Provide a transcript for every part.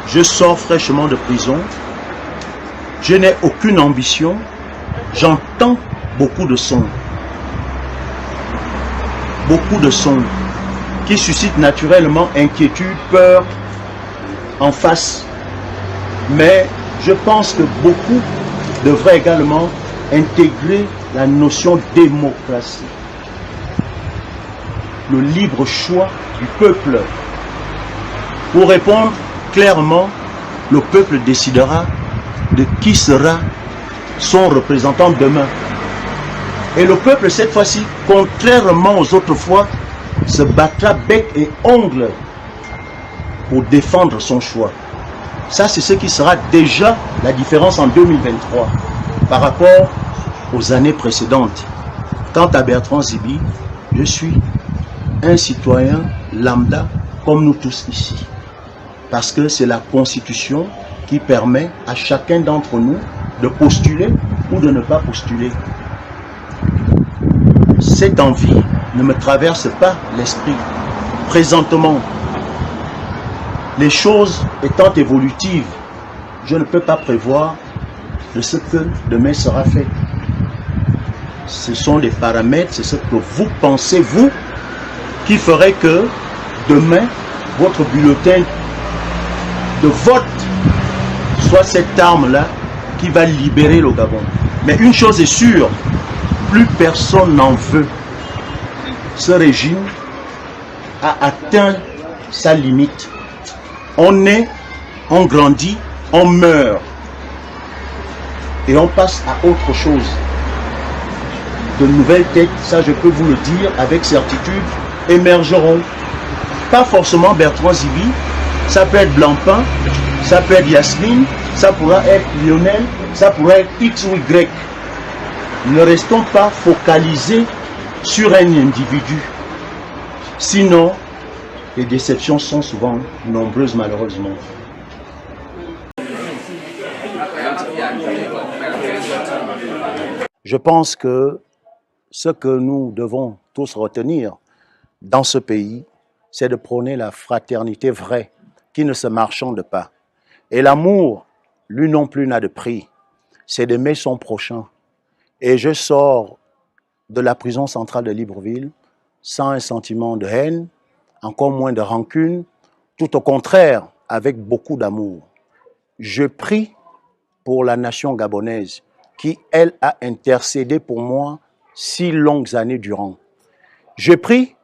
Je sors fraîchement de prison. Je n'ai aucune ambition. J'entends beaucoup de sons. Beaucoup de sons qui suscitent naturellement inquiétude, peur en face. Mais je pense que beaucoup devraient également intégrer la notion de démocratie. Le libre choix du peuple. Pour répondre clairement, le peuple décidera de qui sera son représentant demain. Et le peuple, cette fois-ci, contrairement aux autres fois, se battra bec et ongle pour défendre son choix. Ça, c'est ce qui sera déjà la différence en 2023 par rapport aux années précédentes. Quant à Bertrand Zibi, je suis un citoyen lambda comme nous tous ici. Parce que c'est la Constitution qui permet à chacun d'entre nous de postuler ou de ne pas postuler. Cette envie ne me traverse pas l'esprit. Présentement, les choses étant évolutives, je ne peux pas prévoir de ce que demain sera fait. Ce sont des paramètres, c'est ce que vous pensez, vous, qui ferait que demain, votre bulletin de vote soit cette arme-là qui va libérer le Gabon. Mais une chose est sûre, plus personne n'en veut. Ce régime a atteint sa limite. On naît, on grandit, on meurt. Et on passe à autre chose. De nouvelles têtes, ça je peux vous le dire avec certitude, émergeront. Pas forcément Bertrand Zibi, ça peut être Blancpain, ça peut être Yasmine, ça pourra être Lionel, ça pourrait être X ou Y. Ne restons pas focalisés sur un individu. Sinon, les déceptions sont souvent nombreuses malheureusement. Je pense que ce que nous devons tous retenir dans ce pays, c'est de prôner la fraternité vraie, qui ne se marchande pas. Et l'amour, lui non plus n'a de prix, c'est d'aimer son prochain. Et je sors de la prison centrale de Libreville sans un sentiment de haine, encore moins de rancune, tout au contraire, avec beaucoup d'amour. Je prie pour la nation gabonaise qui, elle, a intercédé pour moi 6 longues années durant. Je prie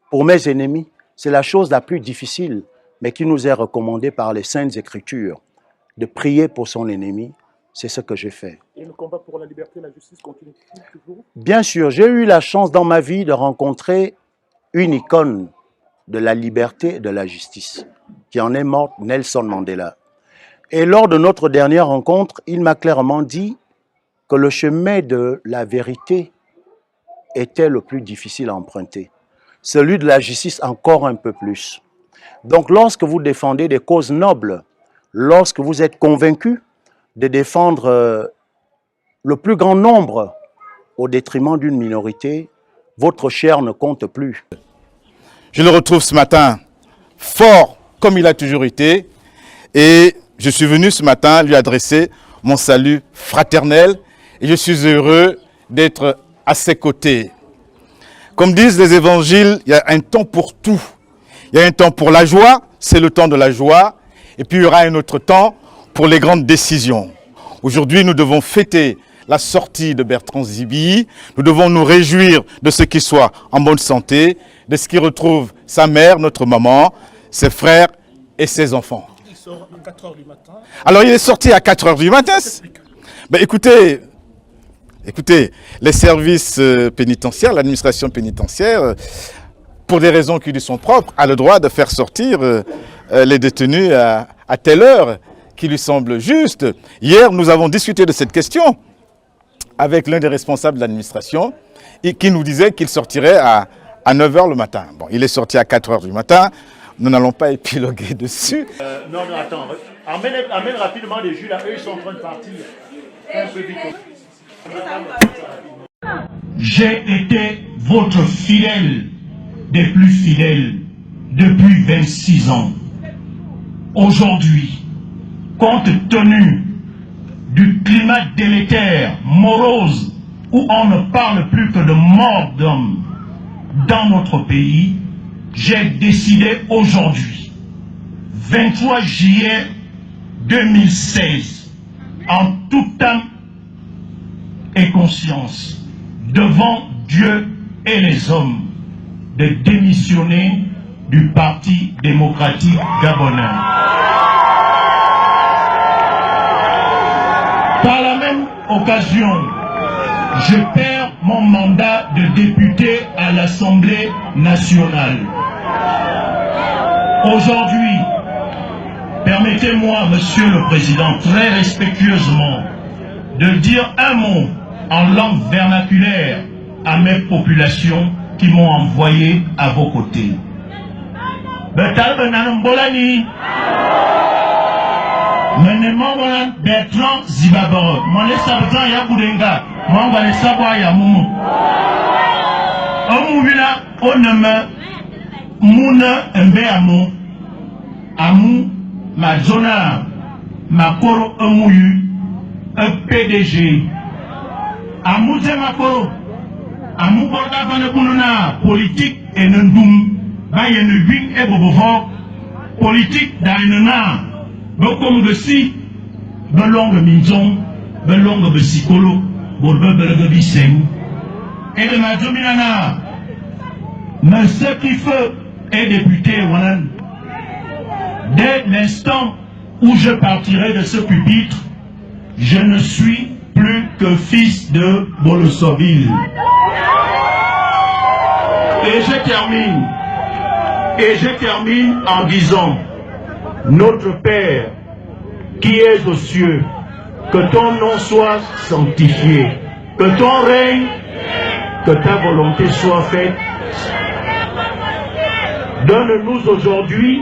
pour mes ennemis. C'est la chose la plus difficile, mais qui nous est recommandée par les Saintes Écritures, de prier pour son ennemi. C'est ce que j'ai fait. Et le combat pour la liberté et la justice continue toujours? Bien sûr, j'ai eu la chance dans ma vie de rencontrer une icône de la liberté et de la justice, qui en est morte, Nelson Mandela. Et lors de notre dernière rencontre, il m'a clairement dit que le chemin de la vérité était le plus difficile à emprunter. Celui de la justice encore un peu plus. Donc lorsque vous défendez des causes nobles, lorsque vous êtes convaincu de défendre le plus grand nombre au détriment d'une minorité, votre chair ne compte plus. Je le retrouve ce matin fort comme il a toujours été et je suis venu ce matin lui adresser mon salut fraternel et je suis heureux d'être à ses côtés. Comme disent les évangiles, il y a un temps pour tout. Il y a un temps pour la joie, c'est le temps de la joie, et puis il y aura un autre temps pour les grandes décisions. Aujourd'hui, nous devons fêter la sortie de Bertrand Zibi. Nous devons nous réjouir de ce qu'il soit en bonne santé, de ce qu'il retrouve sa mère, notre maman, ses frères et ses enfants. Il sort à 4 h du matin. Alors, il est sorti à 4 h du matin. Ben, écoutez, les services pénitentiaires, l'administration pénitentiaire, pour des raisons qui lui sont propres, a le droit de faire sortir les détenus à telle heure qui lui semble juste. Hier, nous avons discuté de cette question avec l'un des responsables de l'administration qui nous disait qu'il sortirait à 9 h le matin. Bon, il est sorti à 4 h du matin. Nous n'allons pas épiloguer dessus. Non, attends. Amène rapidement les jus là. Eux, ils sont en train de partir. Un peu vite. J'ai été votre fidèle des plus fidèles depuis 26 ans. Aujourd'hui, compte tenu du climat délétère, morose, où on ne parle plus que de mort d'hommes dans notre pays, j'ai décidé aujourd'hui, 23 juillet 2016, en toute âme et conscience, devant Dieu et les hommes, de démissionner du Parti démocratique gabonais. Par la même occasion, je perds mon mandat de député à l'Assemblée nationale. Aujourd'hui, permettez-moi, Monsieur le Président, très respectueusement, de dire un mot en langue vernaculaire à mes populations qui m'ont envoyé à vos côtés. Bertrand Zibaboro, mon Bertrand Yakoudenga, mon Sabwa Yamoumou. Omouvila, Oneme, Mouna Mbe Amou, Amou, Mazona, Makoro Omouyu, PDG. Amou Zemakoro, Amou Borda Vanekununa, politique et Ndoum, Bayen Wing et Bobovo, politique d'Ainena. Beaucoup de si, belongue Minzon, belongue de Sikolo, belongue Bisseng, et de ma dominana. Mais ce qui fait est député, dès l'instant où je partirai de ce pupitre, je ne suis plus que fils de Bolosoville. Et je termine en disant, notre Père, qui es aux cieux, que ton nom soit sanctifié, que ton règne, que ta volonté soit faite. Donne-nous aujourd'hui